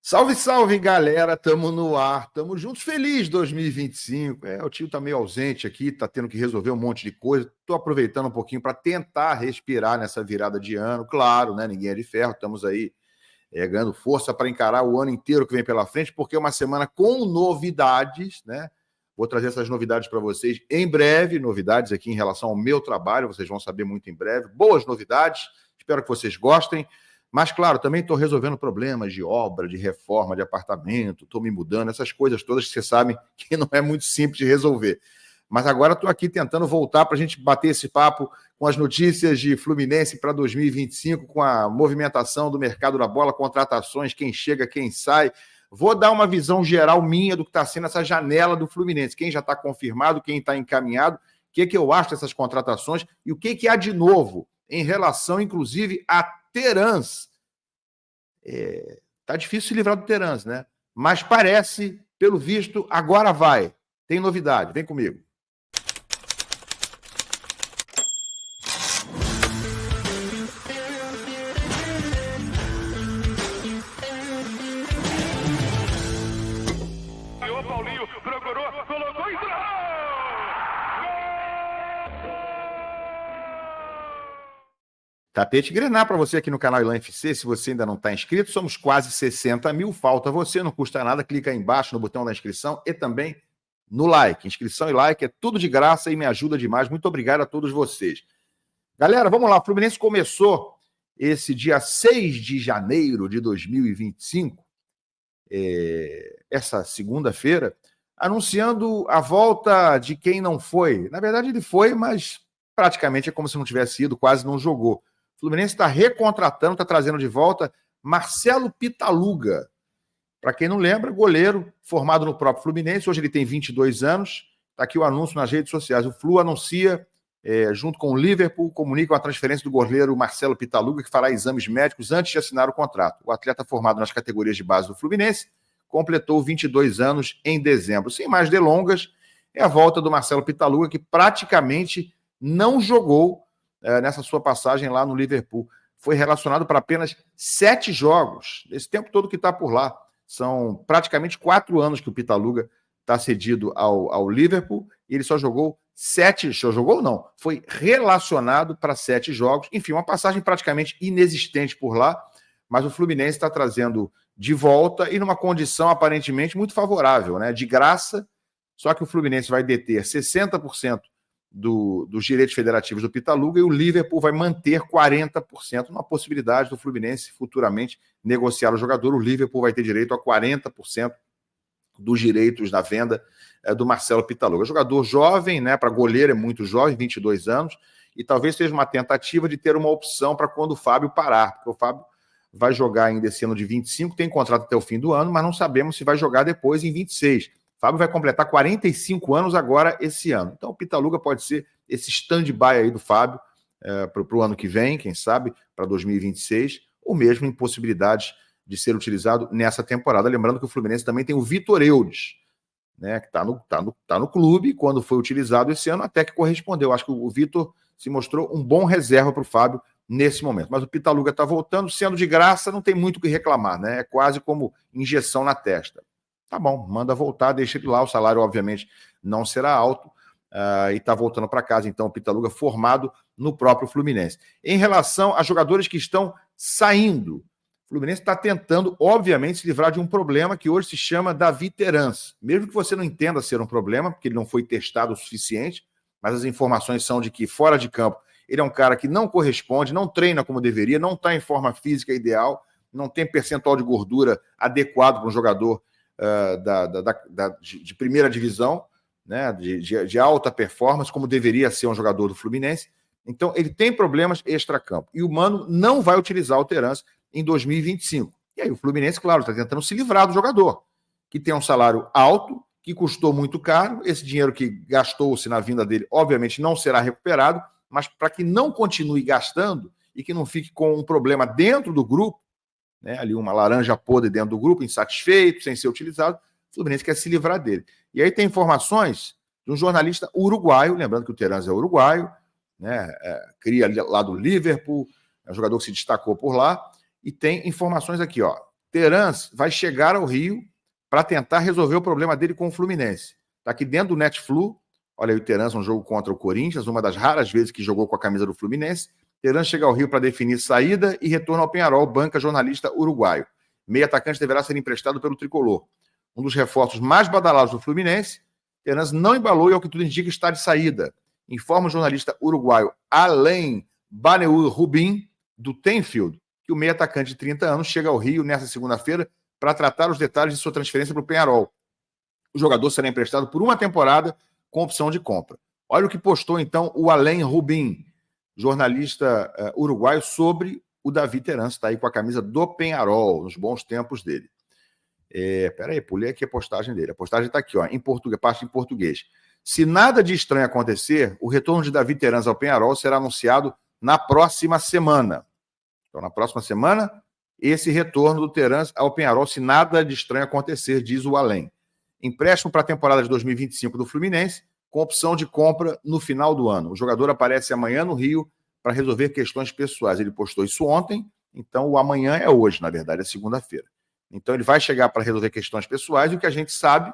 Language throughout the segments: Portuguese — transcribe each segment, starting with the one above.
Salve, salve, galera! Tamo no ar, tamo juntos, feliz 2025. O tio tá meio ausente aqui, tá tendo que resolver um monte de coisa. Tô aproveitando um pouquinho para tentar respirar nessa virada de ano. Claro, né? Ninguém é de ferro, estamos aí ganhando força para encarar o ano inteiro que vem pela frente, porque é uma semana com novidades, né? Vou trazer essas novidades para vocês em breve, novidades aqui em relação ao meu trabalho, vocês vão saber muito em breve. Boas novidades, espero que vocês gostem. Mas, claro, também estou resolvendo problemas de obra, de reforma, de apartamento, estou me mudando, essas coisas todas que vocês sabem que não é muito simples de resolver. Mas agora estou aqui tentando voltar para a gente bater esse papo com as notícias de Fluminense para 2025, com a movimentação do mercado da bola, contratações, quem chega, quem sai. Vou dar uma visão geral minha do que está sendo essa janela do Fluminense, quem já está confirmado, quem está encaminhado, o que eu acho dessas contratações e o que há de novo em relação, inclusive, a Terans. Tá difícil se livrar do Terans, né? Mas parece, pelo visto, agora vai. Tem novidade, vem comigo. O Paulinho procurou, colocou e Tapete Grená para você aqui no canal Ilan FC. Se você ainda não está inscrito, somos quase 60 mil. Falta você, não custa nada. Clica aí embaixo no botão da inscrição e também no like. Inscrição e like é tudo de graça e me ajuda demais. Muito obrigado a todos vocês. Galera, vamos lá. O Fluminense começou esse dia 6 de janeiro de 2025, essa segunda-feira, anunciando a volta de quem não foi. Na verdade, ele foi, mas praticamente é como se não tivesse ido, quase não jogou. O Fluminense está recontratando, está trazendo de volta Marcelo Pitaluga. Para quem não lembra, goleiro formado no próprio Fluminense. Hoje ele tem 22 anos. Está aqui o anúncio nas redes sociais. O Flu anuncia, junto com o Liverpool, comunica a transferência do goleiro Marcelo Pitaluga, que fará exames médicos antes de assinar o contrato. O atleta formado nas categorias de base do Fluminense completou 22 anos em dezembro. Sem mais delongas, é a volta do Marcelo Pitaluga, que praticamente não jogou nessa sua passagem lá no Liverpool. Foi relacionado para apenas 7 jogos, esse tempo todo que está por lá. São praticamente 4 anos que o Pitaluga está cedido ao Liverpool, e ele só jogou 7, foi relacionado para 7 jogos. Enfim, uma passagem praticamente inexistente por lá, mas o Fluminense está trazendo de volta e numa condição aparentemente muito favorável, né? De graça, só que o Fluminense vai deter 60% dos direitos federativos do Pitaluga e o Liverpool vai manter 40%, uma possibilidade do Fluminense futuramente negociar o jogador. O Liverpool vai ter direito a 40% dos direitos da venda do Marcelo Pitaluga. Jogador jovem, né? Para goleiro é muito jovem, 22 anos, e talvez seja uma tentativa de ter uma opção para quando o Fábio parar, porque o Fábio vai jogar ainda esse ano de 25, tem contrato até o fim do ano, mas não sabemos se vai jogar depois em 26. Fábio vai completar 45 anos agora esse ano. Então o Pitaluga pode ser esse stand-by aí do Fábio para o ano que vem, quem sabe, para 2026, ou mesmo em possibilidades de ser utilizado nessa temporada. Lembrando que o Fluminense também tem o Vitor Eudes, né, que tá no clube, quando foi utilizado esse ano, até que correspondeu. Acho que o Vitor se mostrou um bom reserva para o Fábio nesse momento. Mas o Pitaluga está voltando, sendo de graça, não tem muito o que reclamar, né? É quase como injeção na testa. Tá bom, manda voltar, deixa ele lá. O salário, obviamente, não será alto e está voltando para casa. Então, o Pitaluga formado no próprio Fluminense. Em relação a jogadores que estão saindo, o Fluminense está tentando, obviamente, se livrar de um problema que hoje se chama Davi Terans. Mesmo que você não entenda ser um problema, porque ele não foi testado o suficiente, mas as informações são de que, fora de campo, ele é um cara que não corresponde, não treina como deveria, não está em forma física ideal, não tem percentual de gordura adequado para um jogador de primeira divisão, né, de alta performance, como deveria ser um jogador do Fluminense. Então, ele tem problemas extracampo. E o Mano não vai utilizar o Terans em 2025. E aí o Fluminense, claro, está tentando se livrar do jogador, que tem um salário alto, que custou muito caro. Esse dinheiro que gastou-se na vinda dele, obviamente, não será recuperado, mas para que não continue gastando e que não fique com um problema dentro do grupo, né, ali uma laranja podre dentro do grupo, insatisfeito, sem ser utilizado, o Fluminense quer se livrar dele. E aí tem informações de um jornalista uruguaio, lembrando que o Terans é uruguaio, né, cria lá do Liverpool, é um jogador que se destacou por lá, e tem informações aqui, ó. Terans vai chegar ao Rio para tentar resolver o problema dele com o Fluminense. Está aqui dentro do Netflu. Olha aí o Terans, um jogo contra o Corinthians, uma das raras vezes que jogou com a camisa do Fluminense. Terans chega ao Rio para definir saída e retorna ao Peñarol, banca jornalista uruguaio. Meio atacante deverá ser emprestado pelo Tricolor. Um dos reforços mais badalados do Fluminense, Terans não embalou e, ao que tudo indica, está de saída. Informa o jornalista uruguaio Alain Baneur Rubin, do Tenfield, que o meio atacante de 30 anos chega ao Rio nesta segunda-feira para tratar os detalhes de sua transferência para o Peñarol. O jogador será emprestado por uma temporada com opção de compra. Olha o que postou, então, o Alain Rubin, jornalista uruguaio, sobre o David Terans. Está aí com a camisa do Peñarol, nos bons tempos dele. Peraí, pulei aqui a postagem dele. A postagem está aqui, ó, em português, parte em português. Se nada de estranho acontecer, o retorno de David Terans ao Peñarol será anunciado na próxima semana. Então, na próxima semana, esse retorno do Terans ao Peñarol, se nada de estranho acontecer, diz o Alain. Empréstimo para a temporada de 2025 do Fluminense, com opção de compra no final do ano. O jogador aparece amanhã no Rio para resolver questões pessoais. Ele postou isso ontem, então o amanhã é hoje, na verdade, é segunda-feira. Então ele vai chegar para resolver questões pessoais, e o que a gente sabe,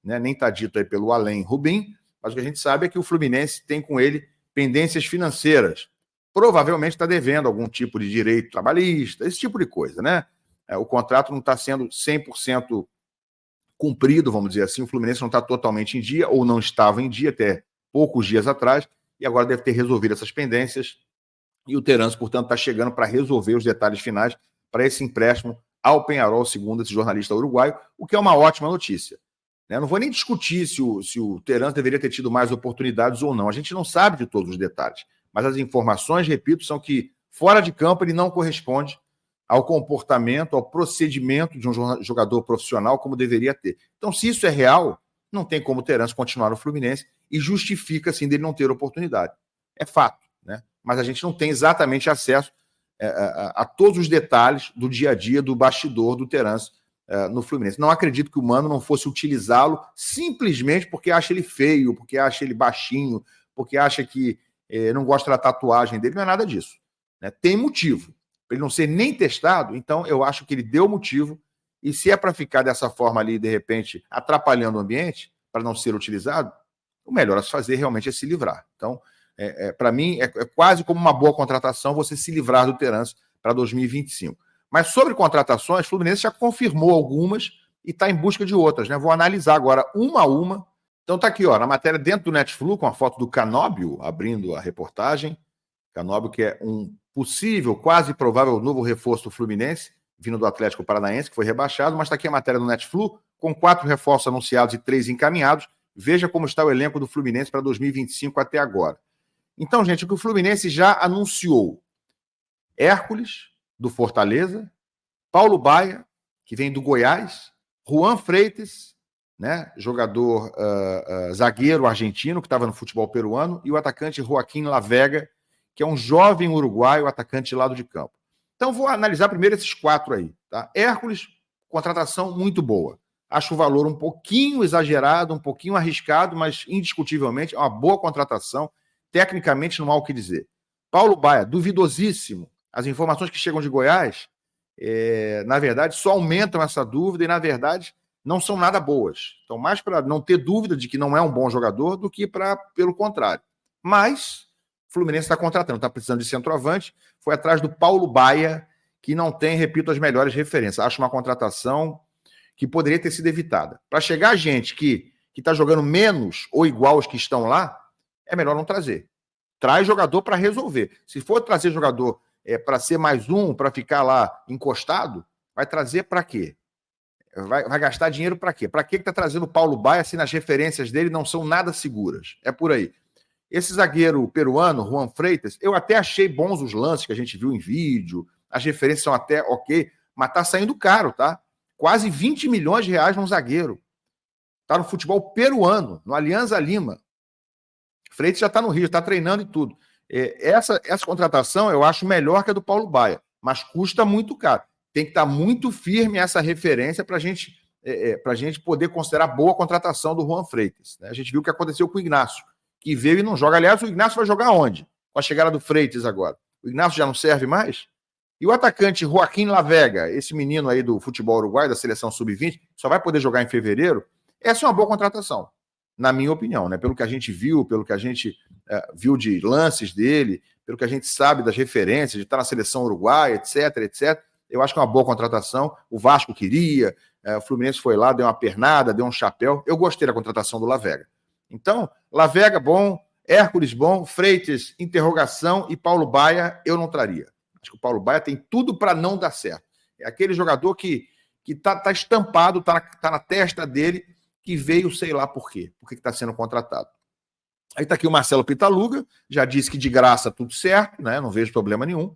né, nem está dito aí pelo Alain Rubin, mas o que a gente sabe é que o Fluminense tem com ele pendências financeiras. Provavelmente está devendo algum tipo de direito trabalhista, esse tipo de coisa, né? O contrato não está sendo 100% cumprido, vamos dizer assim, o Fluminense não está totalmente em dia, ou não estava em dia até poucos dias atrás, e agora deve ter resolvido essas pendências, e o Terans, portanto, está chegando para resolver os detalhes finais para esse empréstimo ao Peñarol, segundo esse jornalista uruguaio, o que é uma ótima notícia. Não vou nem discutir se o Terans deveria ter tido mais oportunidades ou não, a gente não sabe de todos os detalhes, mas as informações, repito, são que fora de campo ele não corresponde ao comportamento, ao procedimento de um jogador profissional como deveria ter. Então, se isso é real, não tem como o Terans continuar no Fluminense e justifica, assim, dele não ter oportunidade. É fato, né? Mas a gente não tem exatamente acesso a todos os detalhes do dia a dia, do bastidor do Terans no Fluminense. Não acredito que o Mano não fosse utilizá-lo simplesmente porque acha ele feio, porque acha ele baixinho, porque acha que não gosta da tatuagem dele, não é nada disso, né? Tem motivo. Para ele não ser nem testado, então eu acho que ele deu motivo, e se é para ficar dessa forma ali, de repente, atrapalhando o ambiente, para não ser utilizado, o melhor a se fazer realmente é se livrar. Então, para mim, é quase como uma boa contratação você se livrar do Terans para 2025. Mas sobre contratações, o Fluminense já confirmou algumas e está em busca de outras, né? Vou analisar agora uma a uma. Então está aqui, ó, na matéria dentro do Netflu, com a foto do Canóbio, abrindo a reportagem. Canóbio, que é um possível, quase provável novo reforço do Fluminense, vindo do Atlético Paranaense, que foi rebaixado, mas está aqui a matéria do Netflu, com 4 reforços anunciados e 3 encaminhados. Veja como está o elenco do Fluminense para 2025 até agora. Então, gente, o que o Fluminense já anunciou: Hércules, do Fortaleza, Paulo Baia, que vem do Goiás, Juan Freitas, né, jogador zagueiro argentino, que estava no futebol peruano, e o atacante Joaquim Lavega, que é um jovem uruguaio, atacante de lado de campo. Então, vou analisar primeiro esses 4 aí. Tá? Hércules, contratação muito boa. Acho o valor um pouquinho exagerado, um pouquinho arriscado, mas indiscutivelmente é uma boa contratação. Tecnicamente, não há o que dizer. Paulo Baia, duvidosíssimo. As informações que chegam de Goiás, na verdade, só aumentam essa dúvida e, na verdade, não são nada boas. Então, mais para não ter dúvida de que não é um bom jogador do que pelo contrário. Mas o Fluminense está contratando, está precisando de centroavante, foi atrás do Paulo Baia, que não tem, repito, as melhores referências. Acho uma contratação que poderia ter sido evitada. Para chegar gente que está jogando menos ou igual aos que estão lá, é melhor não trazer. Traz jogador para resolver. Se for trazer jogador para ser mais um, para ficar lá encostado, vai trazer para quê? Vai gastar dinheiro para quê? Para que está trazendo o Paulo Baia se nas referências dele não são nada seguras? É por aí. Esse zagueiro peruano, Juan Freitas, eu até achei bons os lances que a gente viu em vídeo, as referências são até ok, mas tá saindo caro, tá? Quase 20 milhões de reais num zagueiro. Tá no futebol peruano, no Alianza Lima. Freitas já está no Rio, está treinando e tudo. Essa contratação eu acho melhor que a do Paulo Baia, mas custa muito caro. Tem que estar muito firme essa referência para a gente poder considerar boa a contratação do Juan Freitas. Né? A gente viu o que aconteceu com o Ignacio, que veio e não joga. Aliás, o Ignacio vai jogar onde? Com a chegada do Freitas agora. O Ignacio já não serve mais? E o atacante Joaquim Lavega, esse menino aí do futebol uruguaio, da seleção sub-20, só vai poder jogar em fevereiro. Essa é uma boa contratação, na minha opinião, né? Pelo que a gente viu, pelo que a gente viu de lances dele, pelo que a gente sabe das referências, de estar na seleção uruguaia, etc, etc. Eu acho que é uma boa contratação. O Vasco queria, o Fluminense foi lá, deu uma pernada, deu um chapéu. Eu gostei da contratação do Lavega. Então, Lavega bom, Hércules bom, Freitas, interrogação, e Paulo Baia eu não traria. Acho que o Paulo Baia tem tudo para não dar certo. É aquele jogador que tá estampado, tá na testa dele, que veio, sei lá por quê. Por que está sendo contratado. Aí está aqui o Marcelo Pitaluga, já disse que de graça tudo certo, né? Não vejo problema nenhum.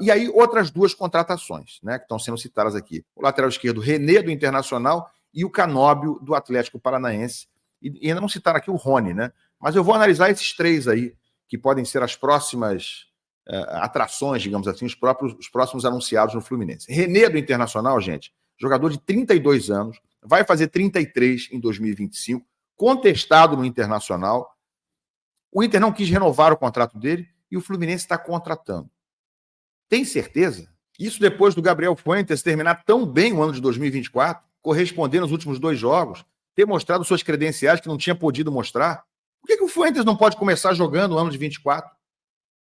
E aí outras duas contratações, né, que estão sendo citadas aqui. O lateral esquerdo René, do Internacional, e o Canóbio, do Atlético Paranaense. E ainda não citaram aqui o Rony, né? Mas eu vou analisar esses três aí, que podem ser as próximas atrações, digamos assim, os próximos anunciados no Fluminense. René, do Internacional, gente, jogador de 32 anos, vai fazer 33 em 2025, contestado no Internacional. O Inter não quis renovar o contrato dele e o Fluminense está contratando. Tem certeza? Isso depois do Gabriel Fuentes terminar tão bem o ano de 2024, corresponder nos últimos 2 jogos, ter mostrado suas credenciais que não tinha podido mostrar. Por que o Fuentes não pode começar jogando o ano de 24?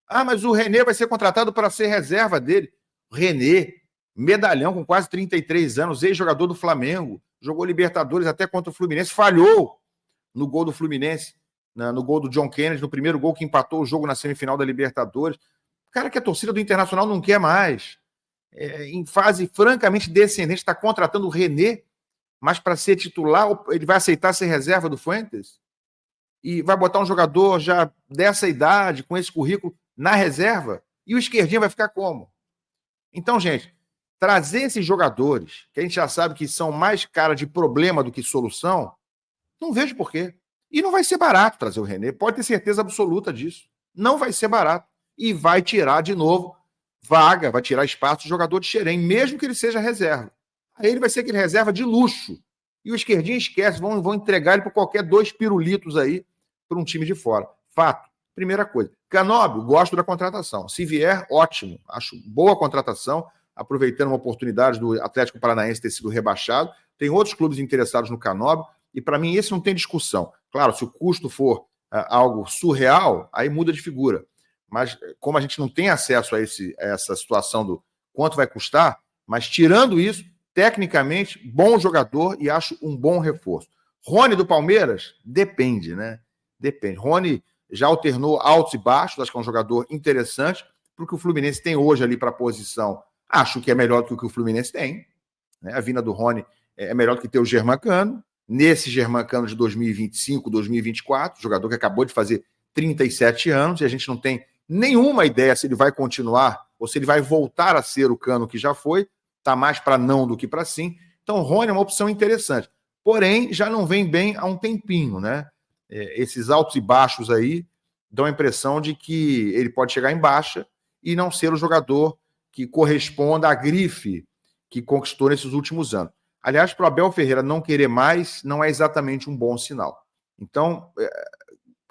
Ah, mas o René vai ser contratado para ser reserva dele. René, medalhão com quase 33 anos, ex-jogador do Flamengo, jogou Libertadores até contra o Fluminense, falhou no gol do Fluminense, no gol do John Kennedy, no primeiro gol que empatou o jogo na semifinal da Libertadores. Cara que a torcida do Internacional não quer mais. Em fase francamente descendente, está contratando o René, mas para ser titular, ele vai aceitar ser reserva do Fuentes? E vai botar um jogador já dessa idade, com esse currículo, na reserva? E o esquerdinho vai ficar como? Então, gente, trazer esses jogadores, que a gente já sabe que são mais cara de problema do que solução, não vejo porquê. E não vai ser barato trazer o René, pode ter certeza absoluta disso. Não vai ser barato. E vai tirar de novo vaga, vai tirar espaço do jogador de Xerém, mesmo que ele seja reserva. Aí ele vai ser aquele reserva de luxo. E o esquerdinho esquece, vão entregar ele para qualquer 2 pirulitos aí para um time de fora. Fato. Primeira coisa. Canóbio, gosto da contratação. Se vier, ótimo. Acho boa contratação, aproveitando uma oportunidade do Atlético Paranaense ter sido rebaixado. Tem outros clubes interessados no Canóbio, e para mim esse não tem discussão. Claro, se o custo for algo surreal, aí muda de figura. Mas como a gente não tem acesso a essa situação do quanto vai custar, mas tirando isso, tecnicamente, bom jogador e acho um bom reforço. Rony do Palmeiras? Depende, né? Depende. Rony já alternou altos e baixos, acho que é um jogador interessante, porque o Fluminense tem hoje ali para a posição, acho que é melhor do que o Fluminense tem. Né? A vinda do Rony é melhor do que ter o Germancano. Nesse Germancano de 2025, 2024, jogador que acabou de fazer 37 anos, e a gente não tem nenhuma ideia se ele vai continuar ou se ele vai voltar a ser o Cano que já foi, está mais para não do que para sim. Então o Rony é uma opção interessante, porém já não vem bem há um tempinho, né? Esses altos e baixos aí dão a impressão de que ele pode chegar em baixa e não ser o jogador que corresponda à grife que conquistou nesses últimos anos. Aliás, para o Abel Ferreira não querer mais não é exatamente um bom sinal. Então,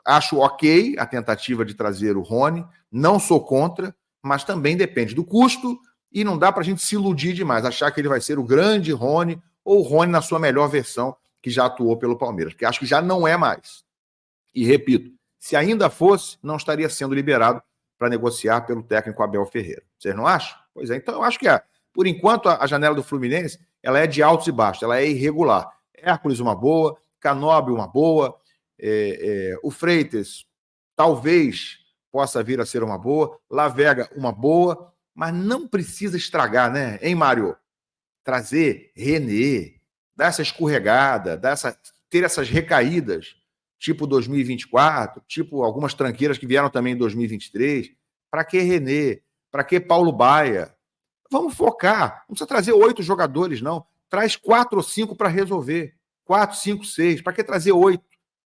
acho ok a tentativa de trazer o Rony, não sou contra, mas também depende do custo e não dá para a gente se iludir demais, achar que ele vai ser o grande Rony ou o Rony na sua melhor versão, que já atuou pelo Palmeiras, porque acho que já não é mais. E repito, se ainda fosse, não estaria sendo liberado para negociar pelo técnico Abel Ferreira. Vocês não acham? Pois é, então eu acho que por enquanto a janela do Fluminense ela é de altos e baixos, ela é irregular. Hércules uma boa, Canóbio uma boa, o Freitas talvez possa vir a ser uma boa, Lavega uma boa, mas não precisa estragar, né? Hein, Mário? Trazer René, dar essa escorregada, ter essas recaídas, tipo 2024, tipo algumas tranqueiras que vieram também em 2023. Para que René? Para que Paulo Baia? Vamos focar. Não precisa trazer 8 jogadores, não. Traz 4 ou 5 para resolver. 4, 5, 6. Para que trazer 8?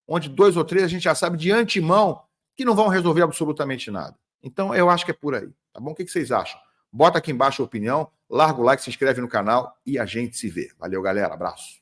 Onde 2 ou 3 a gente já sabe de antemão que não vão resolver absolutamente nada. Então, eu acho que é por aí. Tá bom? O que vocês acham? Bota aqui embaixo a opinião, larga o like, se inscreve no canal e a gente se vê. Valeu, galera. Abraço.